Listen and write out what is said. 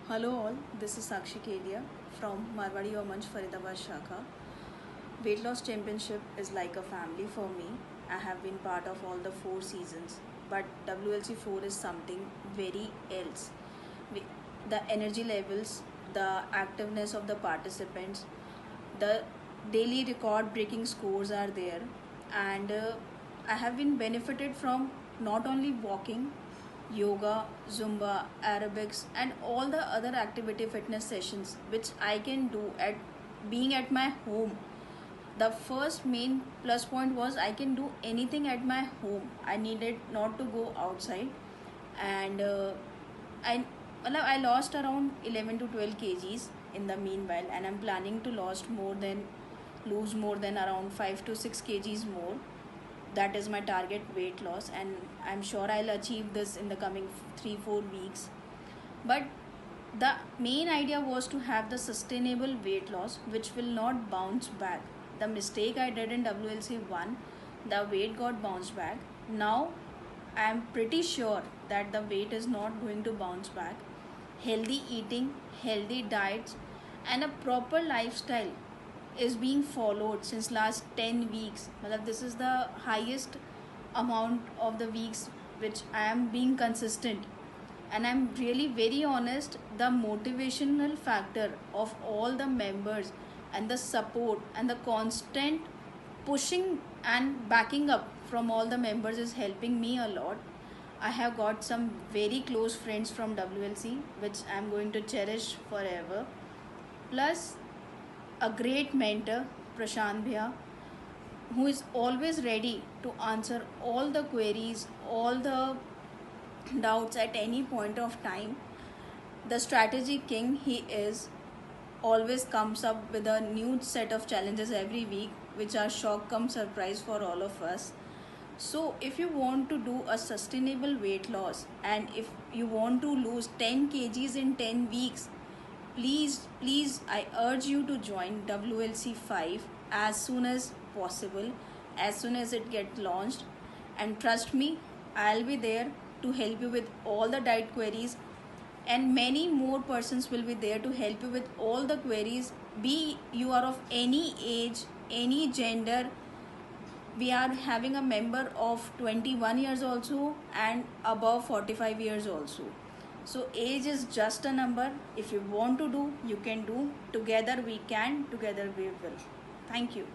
Hello all, this is Sakshi Kedia from Marwadi Omanch Faridabad Shakha. Weight Loss Championship is like a family for me. I have been part of all the 4 seasons, but WLC 4 is something very else. The energy levels, the activeness of the participants, the daily record breaking scores are there, and I have been benefited from not only walking, yoga, zumba, aerobics, and all the other activity fitness sessions which I can do at being at my home. The first main plus point was I can do anything at my home. I needed not to go outside, and I I lost around 11 to 12 kgs in the meanwhile, and I'm planning to lose more than around 5 to 6 kgs more. That is my target weight loss, and I'm sure I'll achieve this in the coming 3-4 weeks. But the main idea was to have the sustainable weight loss which will not bounce back. The mistake I did in WLC 1, the weight got bounced back. Now I am pretty sure that the weight is not going to bounce back. Healthy eating, healthy diets, and a proper lifestyle is being followed since last 10 weeks. This is the highest amount of the weeks which I am being consistent, and I'm really very honest. The motivational factor of all the members and the support and the constant pushing and backing up from all the members is helping me a lot. I have got some very close friends from WLC which I'm going to cherish forever, plus a great mentor, Prashant Bhaiya, who is always ready to answer all the queries, all the doubts at any point of time. The strategy king he is, always comes up with a new set of challenges every week, which are shock come surprise for all of us. So if you want to do a sustainable weight loss, and if you want to lose 10 kgs in 10 weeks, please I urge you to join WLC 5 as soon as possible, as soon as it gets launched. And trust me, I'll be there to help you with all the diet queries, and many more persons will be there to help you with all the queries, be you are of any age, any gender. We are having a member of 21 years also, and above 45 years also. So age is just a number. If you want to do, you can do. Together we can, together we will. Thank you.